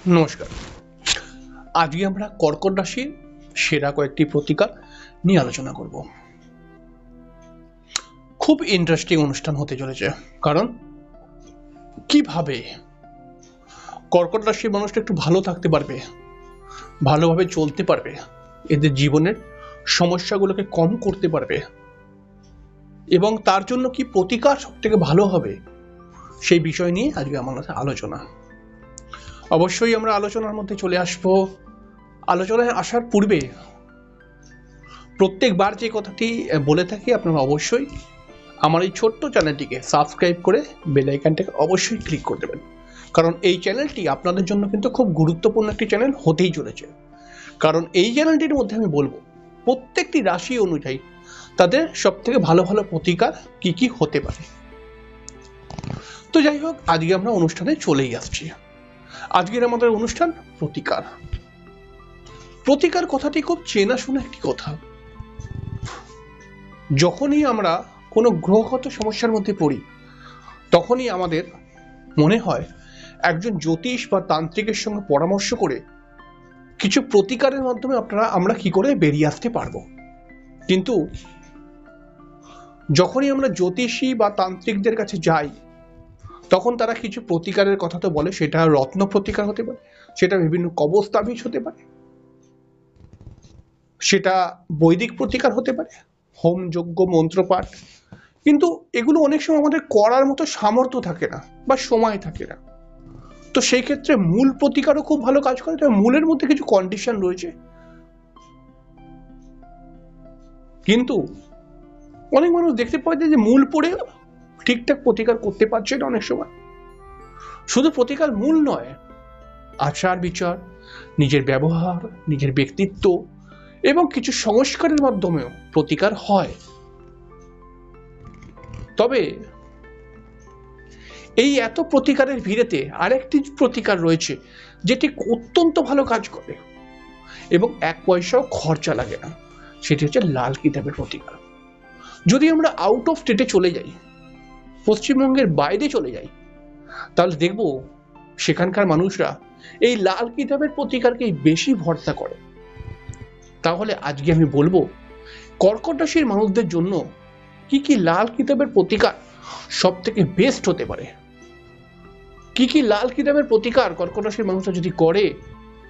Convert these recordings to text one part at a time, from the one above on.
নমস্কার। আজকে আমরা কর্কট রাশির সেরা কয়েকটি প্রতিকার নিয়ে আলোচনা করব। খুব ইন্টারেস্টিং অনুষ্ঠান হতে চলেছে, কারণ কিভাবে কর্কট রাশির মানুষটা একটু ভালো থাকতে পারবে, ভালোভাবে চলতে পারবে, এদের জীবনের সমস্যাগুলোকে কম করতে পারবে এবং তার জন্য কি প্রতিকার সবথেকে ভালো হবে, সেই বিষয় নিয়ে আজকে আমাদের আলোচনা। অবশ্যই আমরা আলোচনার মধ্যে চলে আসব। আলোচনায় আসার পূর্বে প্রত্যেকবার যে কথাটি বলে থাকি, আপনারা অবশ্যই আমার এই ছোট্ট চ্যানেলটিকে সাবস্ক্রাইব করে বেল আইকনটাকে অবশ্যই ক্লিক করে দেবেন, কারণ এই চ্যানেলটি আপনাদের জন্য কিন্তু খুব গুরুত্বপূর্ণ একটি চ্যানেল হতেই চলেছে। কারণ এই চ্যানেলটির মধ্যে আমি বলবো প্রত্যেকটি রাশি অনুযায়ী তাদের সব থেকে ভালো ভালো প্রতিকার কি কি হতে পারে। তো যাই হোক, আজকে আমরা অনুষ্ঠানে চলেই আসছি। আজকের আমাদের অনুষ্ঠান প্রতিকার। প্রতিকার কথাটি খুব চেনাশোনা একটি কথা। যখনই আমরা কোনো গ্রহগত সমস্যার মধ্যে পড়ি, তখনই আমাদের মনে হয় একজন জ্যোতিষ বা তান্ত্রিকের সঙ্গে পরামর্শ করে কিছু প্রতিকারের মাধ্যমে আমরা কি করে বেরিয়ে আসতে পারবো। কিন্তু যখনই আমরা জ্যোতিষী বা তান্ত্রিকদের কাছে যাই, তখন তারা কিছু প্রতিকারের কথা তো বলে, সেটা রত্ন প্রতিকার হতে পারে, সেটা বিভিন্ন কবচ তাবিজ হতে পারে, সেটা বৈদিক প্রতিকার হতে পারে, হোম যজ্ঞ মন্ত্রপাঠ। কিন্তু এগুলো অনেক সময় আমাদের করার মতো সামর্থ্য থাকে না বা সময় থাকে না। তো সেই ক্ষেত্রে মূল প্রতিকারও খুব ভালো কাজ করে, তবে মূলের মধ্যে কিছু কন্ডিশন রয়েছে। কিন্তু অনেক মানুষ দেখতে পাওয়া যায় যে মূল পড়ে ঠিকঠাক প্রতিকার করতে পারছে না। অনেক সময় শুধু প্রতিকার মূল নয়, আচার বিচার, নিজের ব্যবহার, নিজের ব্যক্তিত্ব এবং কিছু সংস্কারের মাধ্যমেও প্রতিকার হয়। তবে এই এত প্রতিকারের ভিড়েতে আরেকটি প্রতিকার রয়েছে যেটি অত্যন্ত ভালো কাজ করে এবং এক পয়সাও খরচা লাগে না। সেটি হচ্ছে লাল কিতাবের প্রতিকার। যদি আমরা আউট অফ স্টেটে চলে যাই, পশ্চিমবঙ্গের বাইরে চলে যাই, তাহলে দেখব সেখানকার মানুষরা এই লাল কিতাবের প্রতিকারকেই বেশি ভরসা করে। তাহলে আজকে আমি বলবো কর্কট রাশির মানুষদের জন্য কি কি লাল কিতাবের প্রতিকার সব থেকে বেস্ট হতে পারে। কি কি লাল কিতাবের প্রতিকার কর্কট রাশির মানুষরা যদি করে,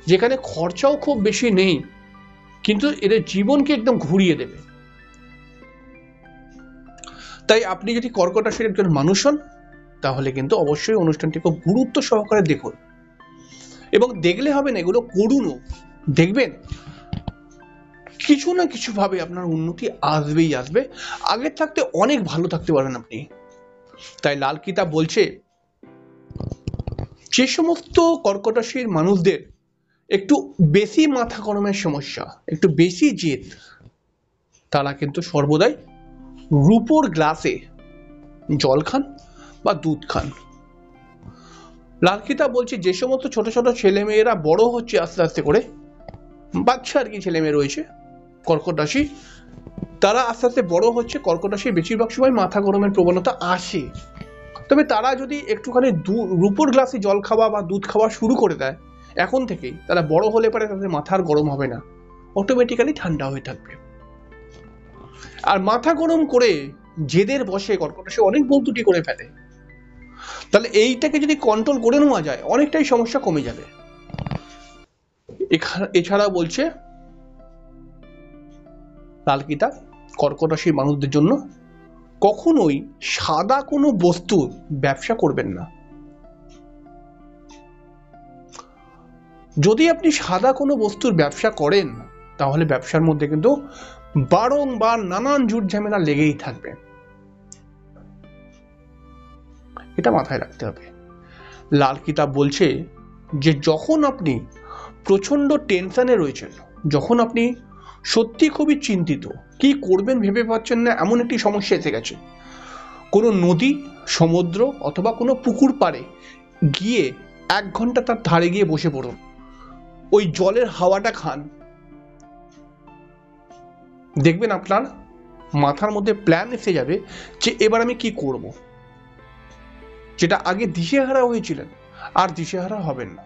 যেখানে খরচাও খুব বেশি নেই, কিন্তু এদের জীবনকে একদম ঘুরিয়ে দেবে। তাই আপনি যদি কর্কট রাশির একজন মানুষ হন, তাহলে কিন্তু অবশ্যই অনুষ্ঠানটি খুব গুরুত্ব সহকারে দেখুন এবং দেখলে হবে না, এগুলো করুনও। দেখবেন কিছু না কিছু ভাবে আপনার উন্নতি আসবেই আসবে। আগের থাকতে অনেক ভালো থাকতে পারবেন আপনি। তাই লাল কিতাব বলছে, যে সমস্ত কর্কট রাশির মানুষদের একটু বেশি মাথা গরমের সমস্যা, একটু বেশি জেদ, তারা কিন্তু সর্বদাই রূপোর গ্লাসে জল খান বা দুধ খান। লাল কিতাব বলছে, যে সমস্ত ছোট ছোট ছেলে মেয়েরা বড় হচ্ছে আস্তে আস্তে করে, বাচ্চা আর কি ছেলে মেয়ে রয়েছে কর্কট রাশি, তারা আস্তে আস্তে বড় হচ্ছে। কর্কট রাশির বেশিরভাগ সময় মাথা গরমের প্রবণতা আসে। তবে তারা যদি একটুখানি রূপোর গ্লাসে জল খাওয়া বা দুধ খাওয়া শুরু করে দেয় এখন থেকেই, তারা বড় হলে পরে তাদের মাথার গরম হবে না, অটোমেটিক্যালি ঠান্ডা হয়ে থাকবে। আর মাথা গরম করে জেদের বসে কর্কট রাশি অনেক ভুল ত্রুটি করে ফেলে। তাহলে এইটাকে যদি কন্ট্রোল করে নেওয়া যায়, অনেকটাই সমস্যা কমে যাবে। এছাড়া বলছে লাল কিতাব কর্কট রাশির মানুষদের জন্য কখনোই সাদা কোনো বস্তুর ব্যবসা করবেন না। যদি আপনি সাদা কোনো বস্তুর ব্যবসা করেন, তাহলে ব্যবসার মধ্যে কিন্তু বারংবার নানান ঝুট ঝামেলা লেগেই থাকবে। এটা মাথায় রাখতে হবে। লাল কিতাব বলছে যে যখন আপনি প্রচন্ড টেনশনে রয়েছেন, যখন আপনি সত্যি খুবই চিন্তিত, কি করবেন ভেবে পাচ্ছেন না, এমন একটি সমস্যা এসে গেছে, কোনো নদী, সমুদ্র অথবা কোনো পুকুর পাড়ে গিয়ে 1 ঘন্টা তার ধারে গিয়ে বসে পড়ুন, ওই জলের হাওয়াটা খান। দেখবেন আপনার মাথার মধ্যে প্ল্যান এসে যাবে যে এবার আমি কি করব। যেটা আগে দিশেহারা হয়েছিলেন, আর দিশেহারা হবেন না।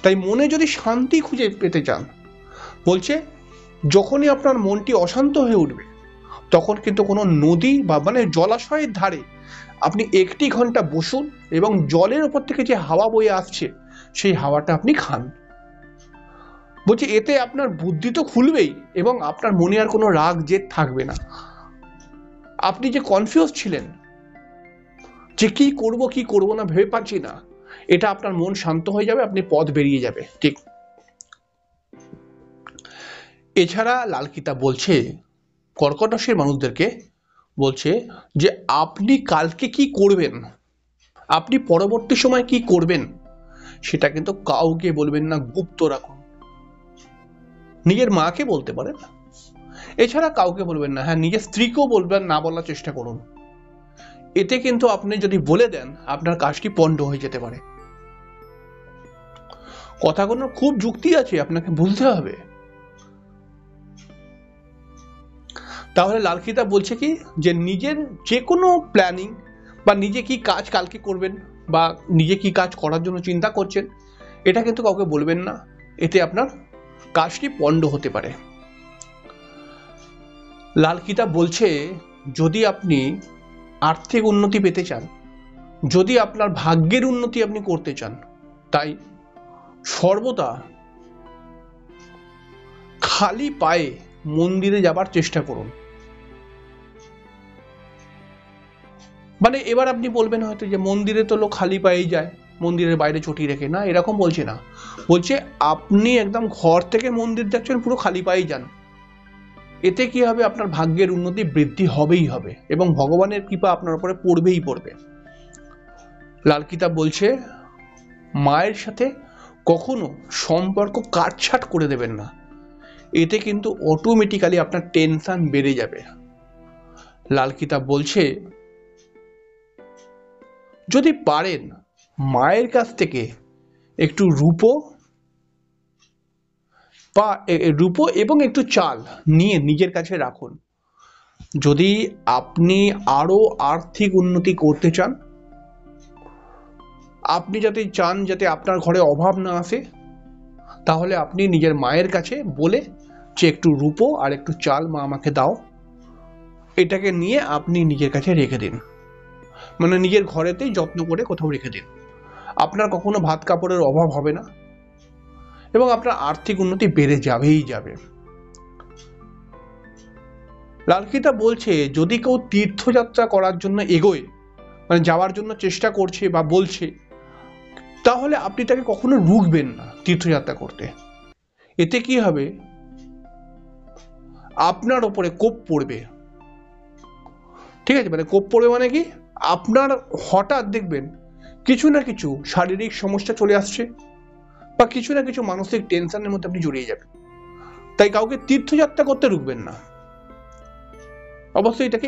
তাই মনে যদি শান্তি খুঁজে পেতে চান, বলছে যখনই আপনার মনটি অশান্ত হয়ে উঠবে তখন কিন্তু কোনো নদী বা মানে জলাশয়ের ধারে আপনি 1টি ঘন্টা বসুন এবং জলের ওপর থেকে যে হাওয়া বয়ে আসছে সেই হাওয়াটা আপনি খান। বলছে এতে আপনার বুদ্ধি তো খুলবেই এবং আপনার মনে আর কোনো রাগ জেদ থাকবে না। আপনি যে কনফিউজ ছিলেন যে কি করব না ভেবে পাচ্ছি না, এটা আপনার মন শান্ত হয়ে যাবে, আপনি পথ বেরিয়ে যাবে। ঠিক এছাড়া লাল কিতাব বলছে কর্কট রাশির মানুষদেরকে, বলছে যে আপনি কালকে কি করবেন, আপনি পরবর্তী সময় কি করবেন সেটা কিন্তু কাউকে বলবেন না, গুপ্ত রাখুন। নিজের মাকে বলতে পারেন, এছাড়া কাউকে বলবেন না। হ্যাঁ, নিজের স্ত্রীকেও বলবেন না, বলার চেষ্টা করুন। এতে কিন্তু আপনি যদি বলে দেন আপনার কাজটি পণ্ড হয়ে যেতে পারে। কথাগুলোর খুব যুক্তি আছে, আপনাকে বুঝতে হবে। তাহলে লাল কিতাব বলছে কি যে নিজের যে কোনো প্ল্যানিং বা নিজে কি কাজ কালকে করবেন বা নিজে কি কাজ করার জন্য চিন্তা করছেন, এটা কিন্তু কাউকে বলবেন না, এতে আপনার কাজটি পণ্ড হতে পারে। লাল কিতাব বলছে যদি আপনি আর্থিক উন্নতি পেতে চান, যদি আপনার ভাগ্যের উন্নতি আপনি করতে চান, তাই সর্বদা খালি পায়ে মন্দিরে যাবার চেষ্টা করুন। মানে এবার আপনি বলবেন হয়তো যে মন্দিরে তো লোক খালি পায়েই যায়, মন্দিরের বাইরে চটি রেখে, না এরকম বলছে না। বলছে আপনি একদম ঘর থেকে মন্দির যাচ্ছেন পুরো খালি পায়েই যান, এতে কি হবে, আপনার ভাগ্যের উন্নতি বৃদ্ধি হবেই হবে এবং ভগবানের কৃপা আপনার উপরে পড়বেই পড়বে। লাল কিতাব বলছে মায়ের সাথে কখনো সম্পর্ক কাটছাট করে দেবেন না, এতে কিন্তু অটোমেটিক্যালি আপনার টেনশন বেড়ে যাবে। লাল কিতাব বলছে যদি পারেন মায়ের কাছ থেকে একটু রূপো এবং একটু চাল নিয়ে নিজের কাছে রাখুন। যদি আপনি আরো আর্থিক উন্নতি করতে চান, আপনি যাতে চান যাতে আপনার ঘরে অভাব না আসে, তাহলে আপনি নিজের মায়ের কাছে বলে যে একটু রূপো আর একটু চাল মা আমাকে দাও, এটাকে নিয়ে আপনি নিজের কাছে রেখে দিন, মানে নিজের ঘরেতেই যত্ন করে কোথাও রেখে দিন। আপনার কখনো ভাত কাপড়ের অভাব হবে না এবং আপনার আর্থিক উন্নতি বেড়ে যাবেই যাবে। লাল কিতাব বলছে যদি কেউ তীর্থযাত্রা করার জন্য এগোয়, মানে যাওয়ার জন্য চেষ্টা করছে বা বলছে, তাহলে আপনি তাকে কখনো রুখবেন না তীর্থযাত্রা করতে। এতে কি হবে, আপনার ওপরে কোপ পড়বে। ঠিক আছে, মানে কোপ পড়বে মানে কি, আপনার হঠাৎ দেখবেন কিছু না কিছু শারীরিক সমস্যা চলে আসছে বা কিছু না কিছু মানসিক টেনশনের মধ্যে আপনি জড়িয়ে যাবেন। তাই কাউকে তীর্থযাত্রা করতে রুখবেন না, অবশ্যই এটাকে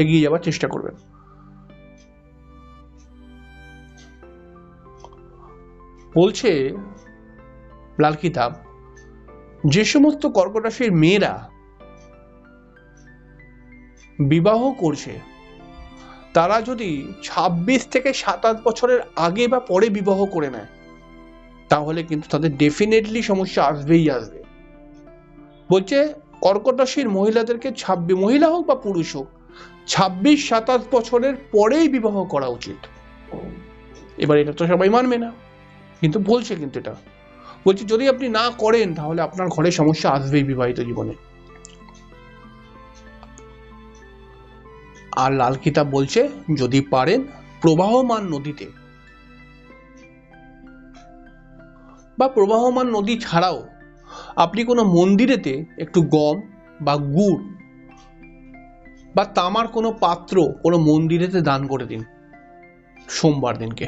এগিয়ে যাওয়ার চেষ্টা করবেন। বলছে লাল কিতাব যে সমস্ত কর্কট রাশির মেয়েরা বিবাহ করছে তারা যদি 26 থেকে 27 বছরের আগে বা পরে বিবাহ করে নেয়, তাহলে কিন্তু তাদের ডেফিনেটলি সমস্যা আসবেই আসবে। বলছে কর্কট রাশির মহিলাদেরকে মহিলা হোক বা পুরুষ হোক 26-27 বছরের পরেই বিবাহ করা উচিত। এবার এটা তো সবাই মানবে না, কিন্তু বলছে, কিন্তু এটা বলছে যদি আপনি না করেন তাহলে আপনার ঘরে সমস্যা আসবেই বিবাহিত জীবনে। আর লাল কিতাব বলছে যদি পারেন প্রবাহমান নদীতে বা প্রবাহমান নদী ছাড়াও আপনি কোনো মন্দিরেতে একটু গম বা গুড় বা তামার কোনো পাত্র কোনো মন্দিরেতে দান করে দিন সোমবার দিনকে।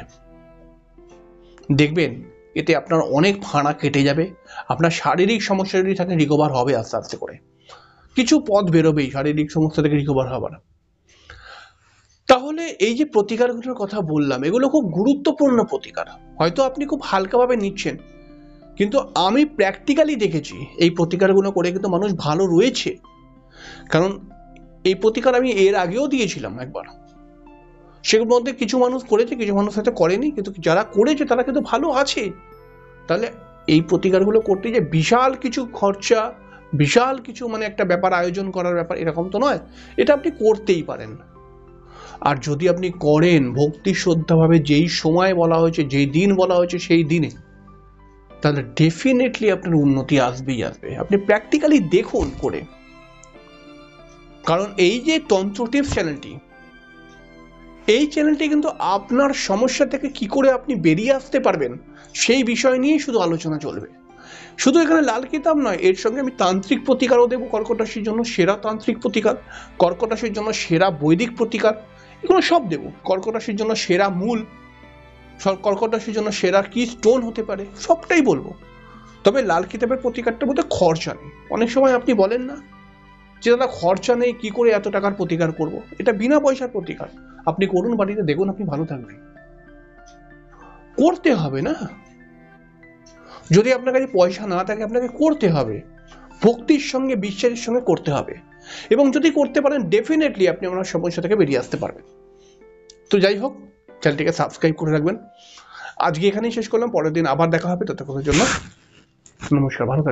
দেখবেন এতে আপনার অনেক ফাঁড়া কেটে যাবে, আপনার শারীরিক সমস্যা যদি থাকে রিকভার হবে আস্তে আস্তে করে, কিছু পথ বেরোবেই শারীরিক সমস্যা থেকে রিকভার হবার। তাহলে এই যে প্রতিকারগুলোর কথা বললাম এগুলো খুব গুরুত্বপূর্ণ প্রতিকার, হয়তো আপনি খুব হালকাভাবে নিচ্ছেন, কিন্তু আমি প্র্যাকটিক্যালি দেখেছি এই প্রতিকারগুলো করে কিন্তু মানুষ ভালো রয়েছে। কারণ এই প্রতিকার আমি এর আগেও দিয়েছিলাম একবার, সেগুলোর মধ্যে কিছু মানুষ করেছে কিছু মানুষ হয়তো করেনি, কিন্তু যারা করেছে তারা কিন্তু ভালো আছে, তাহলে এই প্রতিকারগুলো করতে যে বিশাল কিছু খরচা, বিশাল কিছু মানে একটা ব্যাপার আয়োজন করার ব্যাপার এরকম তো নয়, এটা আপনি করতেই পারেন। আর যদি আপনি করেন ভক্তি শ্রদ্ধাভাবে, যেই সময় বলা হয়েছে, যেই দিন বলা হয়েছে সেই দিনে, তাহলে ডেফিনেটলি আপনার উন্নতি আসবেই আসবে। আপনি প্র্যাকটিক্যালি দেখুন করে। কারণ এই যে তন্ত্র টিপস চ্যানেলটি, এই চ্যানেলটি কিন্তু আপনার সমস্যা থেকে কি করে আপনি বেরিয়ে আসতে পারবেন সেই বিষয় নিয়েই শুধু আলোচনা চলবে। শুধু এখানে লাল কিতাব নয়, এর সঙ্গে আমি তান্ত্রিক প্রতিকারও দেবো। কর্কট রাশির জন্য সেরা তান্ত্রিক প্রতিকার, কর্কট রাশির জন্য সেরা বৈদিক প্রতিকার, এগুলো সব দেবো। কর্কট রাশির জন্য সেরা মূল, কর্কট রাশির জন্য সেরা কি স্টোন হতে পারে, সবটাই বলবো। তবে লাল কিতাবের প্রতিকারটার মধ্যে খরচা নেই। অনেক সময় আপনি বলেন না যে দাদা খরচা নেই, কি করে এত টাকার প্রতিকার করব? এটা বিনা পয়সার প্রতিকার। আপনি করুন, বাড়িতে দেখুন, আপনি ভালো থাকবেন। করতে হবে না, যদি আপনার কাছে পয়সা না থাকে আপনাকে করতে হবে, ভক্তির সঙ্গে বিশ্বাসের সঙ্গে করতে হবে। এবং যদি করতে পারেন ডেফিনেটলি আপনি আপনার সমস্যা থেকে বেরিয়ে আসতে পারবেন। তো যাই হোক, চ্যানেলটিকে সাবস্ক্রাইব করে রাখবেন। আজকে এখানেই শেষ করলাম, পরের দিন আবার দেখা হবে। ততক্ষণের জন্য নমস্কার, ভালো থাকবেন।